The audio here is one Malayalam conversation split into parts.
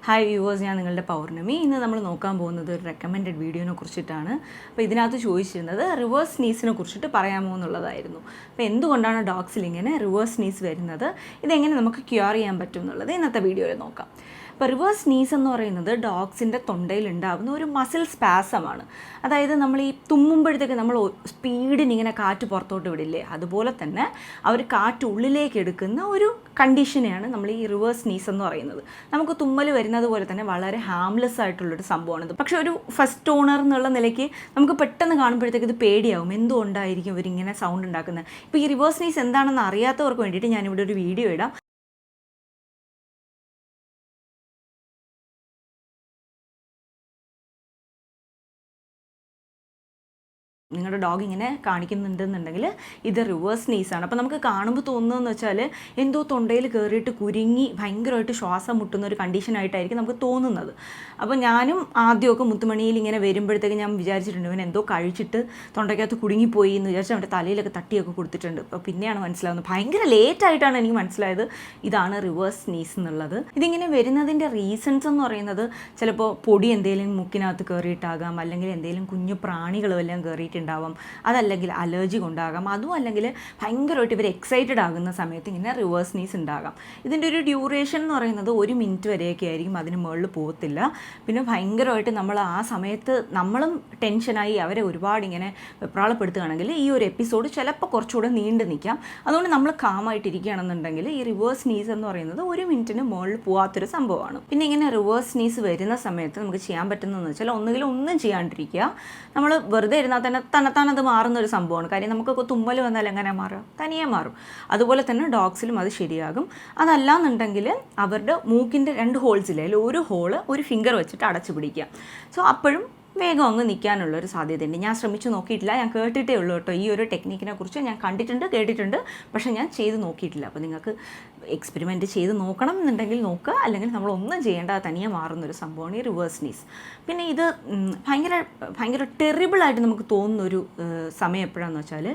ഹായ് വ്യൂവേഴ്സ്, ഞാൻ നിങ്ങളുടെ പൗർണമി. ഇന്ന് നമ്മൾ നോക്കാൻ പോകുന്നത് ഒരു റെക്കമെൻഡഡ് വീഡിയോനെ കുറിച്ചിട്ടാണ്. അപ്പോൾ ഇതിനകത്ത് ചോദിച്ചിരുന്നത് റിവേഴ്സ് സ്നീസിനെ കുറിച്ചിട്ട് പറയാമോ എന്നുള്ളതായിരുന്നു. അപ്പോൾ എന്തുകൊണ്ടാണ് ഡോഗ്സിൽ ഇങ്ങനെ റിവേഴ്സ് സ്നീസ് വരുന്നത്, ഇതെങ്ങനെ നമുക്ക് ക്യൂർ ചെയ്യാൻ പറ്റും എന്നുള്ളത് ഇന്നത്തെ വീഡിയോയിൽ നോക്കാം. ഇപ്പോൾ റിവേഴ്സ് സ്നീസ് എന്ന് പറയുന്നത് ഡോഗ്സിൻ്റെ തൊണ്ടയിൽ ഉണ്ടാകുന്ന ഒരു മസിൽ സ്പാസമാണ്. അതായത് നമ്മൾ ഈ തുമ്മുമ്പോഴത്തേക്ക് നമ്മൾ സ്പീഡിന് ഇങ്ങനെ കാറ്റ് പുറത്തോട്ട് വിടില്ലേ, അതുപോലെ തന്നെ അവർ കാറ്റ് ഉള്ളിലേക്ക് എടുക്കുന്ന ഒരു കണ്ടീഷനെയാണ് നമ്മൾ ഈ റിവേഴ്സ് സ്നീസ് എന്ന് പറയുന്നത്. നമുക്ക് തുമ്മൽ വരുന്നത് പോലെ തന്നെ വളരെ ഹാംലെസ് ആയിട്ടുള്ളൊരു സംഭവമാണിത്. പക്ഷേ ഒരു ഫസ്റ്റ് ഓണർ എന്നുള്ള നിലയ്ക്ക് നമുക്ക് പെട്ടെന്ന് കാണുമ്പോഴത്തേക്ക് ഇത് പേടിയാവും, എന്തുകൊണ്ടായിരിക്കും ഇവരിങ്ങനെ സൗണ്ട് ഉണ്ടാക്കുന്നത്. ഇപ്പോൾ ഈ റിവേഴ്സ് സ്നീസ് എന്താണെന്ന് അറിയാത്തവർക്ക് വേണ്ടിയിട്ട് ഞാനിവിടെ ഒരു വീഡിയോ ഇടാം. നിങ്ങളുടെ ഡോഗ് ഇങ്ങനെ കാണിക്കുന്നുണ്ടെന്നുണ്ടെങ്കിൽ ഇത് റിവേഴ്സ് സ്നീസാണ്. അപ്പോൾ നമുക്ക് കാണുമ്പോൾ തോന്നുന്നതെന്ന് വെച്ചാൽ എന്തോ തൊണ്ടയിൽ കയറിയിട്ട് കുരുങ്ങി ഭയങ്കരമായിട്ട് ശ്വാസം മുട്ടുന്ന ഒരു കണ്ടീഷനായിട്ടായിരിക്കും നമുക്ക് തോന്നുന്നത്. അപ്പോൾ ഞാനും ആദ്യമൊക്കെ മുത്തുമണിയിൽ ഇങ്ങനെ വരുമ്പോഴത്തേക്ക് ഞാൻ വിചാരിച്ചിട്ടുണ്ട് ഇവൻ എന്തോ കഴിച്ചിട്ട് തൊണ്ടയ്ക്കകത്ത് കുടുങ്ങിപ്പോയി എന്ന് വിചാരിച്ച് അവൻ്റെ തലയിലൊക്കെ തട്ടിയൊക്കെ കൊടുത്തിട്ടുണ്ട്. അപ്പോൾ പിന്നെയാണ് മനസ്സിലാവുന്നത്, ഭയങ്കര ലേറ്റായിട്ടാണ് എനിക്ക് മനസ്സിലായത് ഇതാണ് റിവേഴ്സ് സ്നീസ് എന്നുള്ളത്. ഇതിങ്ങനെ വരുന്നതിൻ്റെ റീസൺസ് എന്ന് പറയുന്നത് ചിലപ്പോൾ പൊടി എന്തെങ്കിലും മുക്കിനകത്ത് കയറിയിട്ടാകാം, അല്ലെങ്കിൽ എന്തെങ്കിലും കുഞ്ഞു പ്രാണികളും എല്ലാം കയറിയിട്ട് ഉണ്ടാവാം, അതല്ലെങ്കിൽ അലർജി കൊണ്ടാകാം, അതും അല്ലെങ്കിൽ ഭയങ്കരമായിട്ട് ഇവർ എക്സൈറ്റഡ് ആകുന്ന സമയത്ത് ഇങ്ങനെ റിവേഴ്സ് സ്നീസ് ഉണ്ടാകാം. ഇതിൻ്റെ ഒരു ഡ്യൂറേഷൻ എന്ന് പറയുന്നത് 1 മിനിറ്റ് വരെയൊക്കെ ആയിരിക്കും, അതിന് മുകളിൽ പോകത്തില്ല. പിന്നെ ഭയങ്കരമായിട്ട് നമ്മൾ ആ സമയത്ത് നമ്മളും ടെൻഷനായി അവരെ ഒരുപാട് ഇങ്ങനെ വെപ്രാളപ്പെടുത്തുകയാണെങ്കിൽ ഈ ഒരു എപ്പിസോഡ് ചിലപ്പോൾ കുറച്ചുകൂടെ നീണ്ടു നിൽക്കാം. അതുകൊണ്ട് നമ്മൾ കാമായിട്ടിരിക്കുകയാണെന്നുണ്ടെങ്കിൽ ഈ റിവേഴ്സ് സ്നീസ് എന്ന് പറയുന്നത് 1 മിനിറ്റിന് മുകളിൽ പോകാത്തൊരു സംഭവമാണ്. പിന്നെ ഇങ്ങനെ റിവേഴ്സ് സ്നീസ് വരുന്ന സമയത്ത് നമുക്ക് ചെയ്യാൻ പറ്റുന്നതെന്ന് വെച്ചാൽ ഒന്നുകിൽ ഒന്നും ചെയ്യാണ്ടിരിക്കുക. നമ്മൾ വെറുതെ ഇരുന്നാൽ തന്നെ തന്നെത്താനത് മാറുന്നൊരു സംഭവമാണ്. കാര്യം നമുക്കൊക്കെ തുമ്മൽ വന്നാൽ എങ്ങനെ മാറുക, തനിയെ മാറും. അതുപോലെ തന്നെ ഡോഗ്സിലും അത് ശരിയാകും. അതല്ലാന്നുണ്ടെങ്കിൽ അവരുടെ മൂക്കിൻ്റെ 2 ഹോൾസിലെ ഒരു ഹോള് ഒരു ഫിംഗർ വെച്ചിട്ട് അടച്ചു പിടിക്കുക. സോ അപ്പോഴും വേഗം അങ്ങ് നിൽക്കാനുള്ളൊരു സാധ്യതയുണ്ട്. ഞാൻ ശ്രമിച്ചു നോക്കിയിട്ടില്ല, ഞാൻ കേട്ടിട്ടേ ഉള്ളൂ കേട്ടോ. ഈ ഒരു ടെക്നിക്കിനെ കുറിച്ച് ഞാൻ കണ്ടിട്ടുണ്ട്, കേട്ടിട്ടുണ്ട്, പക്ഷേ ഞാൻ ചെയ്ത് നോക്കിയിട്ടില്ല. അപ്പോൾ നിങ്ങൾക്ക് എക്സ്പെരിമെൻറ്റ് ചെയ്ത് നോക്കണം എന്നുണ്ടെങ്കിൽ നോക്കുക, അല്ലെങ്കിൽ നമ്മളൊന്നും ചെയ്യേണ്ട തനിയെ മാറുന്നൊരു സംഭവമാണ് ഈ റിവേഴ്സ് സ്നീസ്. പിന്നെ ഇത് ഭയങ്കര ടെറിബിളായിട്ട് നമുക്ക് തോന്നുന്നൊരു സമയം എപ്പോഴാണെന്ന് വെച്ചാൽ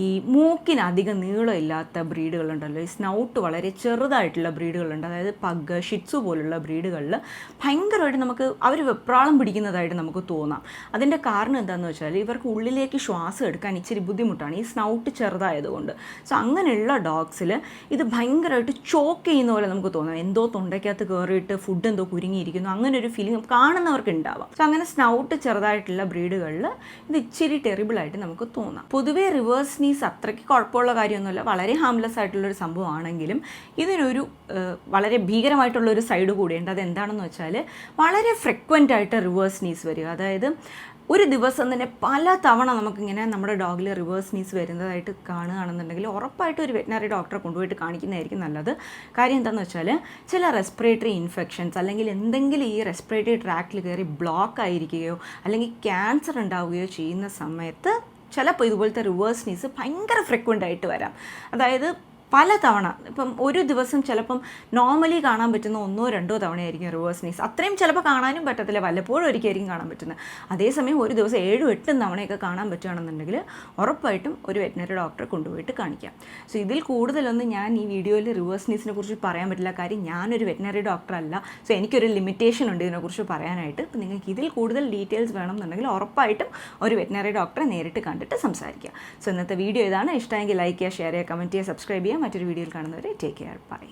ഈ മൂക്കിനധികം നീളമില്ലാത്ത ബ്രീഡുകളുണ്ടല്ലോ, ഈ സ്നൗട്ട് വളരെ ചെറുതായിട്ടുള്ള ബ്രീഡുകളുണ്ട്. അതായത് പഗ്, ഷിറ്റ്സു പോലുള്ള ബ്രീഡുകളിൽ ഭയങ്കരമായിട്ട് നമുക്ക് അവർ വെപ്രാളം പിടിക്കുന്നതായിട്ട് നമുക്ക് തോന്നാം. അതിൻ്റെ കാരണം എന്താണെന്ന് വെച്ചാൽ ഇവർക്ക് ഉള്ളിലേക്ക് ശ്വാസം എടുക്കാൻ ഇച്ചിരി ബുദ്ധിമുട്ടാണ്, ഈ സ്നൗട്ട് ചെറുതായതുകൊണ്ട്. സോ അങ്ങനെയുള്ള ഡോഗ്സിൽ ഇത് ഭയങ്കരമായിട്ട് ചോക്ക് ചെയ്യുന്ന പോലെ നമുക്ക് തോന്നാം, എന്തോ തൊണ്ടയ്ക്കകത്ത് കയറിയിട്ട് ഫുഡ് എന്തോ കുരുങ്ങിയിരിക്കുന്നു, അങ്ങനെ ഒരു ഫീലിംഗ് കാണുന്നവർക്ക് ഉണ്ടാവാം. സോ അങ്ങനെ സ്നൗട്ട് ചെറുതായിട്ടുള്ള ബ്രീഡുകളിൽ ഇത് ഇച്ചിരി ടെറിബിളായിട്ട് നമുക്ക് തോന്നാം. പൊതുവേ റിവേഴ്സ് സ്നീസ് അത്രയ്ക്ക് കുഴപ്പമുള്ള കാര്യമൊന്നുമില്ല, വളരെ ഹാംലെസ് ആയിട്ടുള്ളൊരു സംഭവമാണെങ്കിലും ഇതിനൊരു വളരെ ഭീകരമായിട്ടുള്ളൊരു സൈഡ് കൂടിയുണ്ട്. അതെന്താണെന്ന് വെച്ചാൽ വളരെ ഫ്രീക്വൻ്റ് ആയിട്ട് റിവേഴ്സ് സ്നീസ് വരിക. അതായത് ഒരു ദിവസം തന്നെ പല തവണ നമുക്കിങ്ങനെ നമ്മുടെ ഡോഗിൽ റിവേഴ്സ് സ്നീസ് വരുന്നതായിട്ട് കാണുകയാണെന്നുണ്ടെങ്കിൽ ഉറപ്പായിട്ട് ഒരു വെറ്റിനറി ഡോക്ടറെ കൊണ്ടുപോയിട്ട് കാണിക്കുന്നതായിരിക്കും നല്ലത്. കാര്യം എന്താണെന്ന് വെച്ചാൽ ചില റെസ്പിറേറ്ററി ഇൻഫെക്ഷൻസ് അല്ലെങ്കിൽ എന്തെങ്കിലും ഈ റെസ്പിറേറ്ററി ട്രാക്റ്റിൽ കയറി ബ്ലോക്ക് ആയിരിക്കുകയോ അല്ലെങ്കിൽ ക്യാൻസർ ഉണ്ടാവുകയോ ചെയ്യുന്ന സമയത്ത് ചിലപ്പോൾ ഇതുപോലത്തെ റിവേഴ്സ് സ്നീസ് ഭയങ്കര ഫ്രീക്വൻ്റ് ആയിട്ട് വരാം. അതായത് പല തവണ, ഇപ്പം ഒരു ദിവസം ചിലപ്പം നോർമലി കാണാൻ പറ്റുന്ന 1-2 തവണയായിരിക്കും റിവേഴ്സ് സ്നീസ്. അത്രയും ചിലപ്പോൾ കാണാനും പറ്റത്തില്ല, വല്ലപ്പോഴും ഒരിക്കലായിരിക്കും കാണാൻ പറ്റുന്നത്. അതേസമയം ഒരു ദിവസം 7-8 തവണയൊക്കെ കാണാൻ പറ്റുകയാണെന്നുണ്ടെങ്കിൽ ഉറപ്പായിട്ടും ഒരു വെറ്റിനറി ഡോക്ടറെ കൊണ്ടുപോയിട്ട് കാണിക്കാം. സോ ഇതിൽ കൂടുതലൊന്നും ഞാൻ ഈ വീഡിയോയിൽ റിവേഴ്സ് സ്നീസിനെ കുറിച്ച് പറയാൻ പറ്റില്ല. കാര്യം ഞാനൊരു വെറ്റിനറി ഡോക്ടർ അല്ല. സോ എനിക്കൊരു ലിമിറ്റേഷൻ ഉണ്ട് ഇതിനെക്കുറിച്ച് പറയാനായിട്ട്. അപ്പോൾ നിങ്ങൾക്ക് ഇതിൽ കൂടുതൽ ഡീറ്റെയിൽസ് വേണമെന്നുണ്ടെങ്കിൽ ഉറപ്പായിട്ടും ഒരു വെറ്റിനറി ഡോക്ടറെ നേരിട്ട് കണ്ടിട്ട് സംസാരിക്കുക. സോ ഇന്നത്തെ വീഡിയോ ഇതാണ്. ഇഷ്ടമെങ്കിൽ ലൈക്ക് ചെയ്യുക, ഷെയർ ചെയ്യുക, കമൻറ്റ് ചെയ്യുക, സബ്സ്ക്രൈബ് ചെയ്യുക. മറ്റൊരു വീഡിയോയിൽ കാണുന്നവരെ ടേക്ക് കെയർ, ബൈ.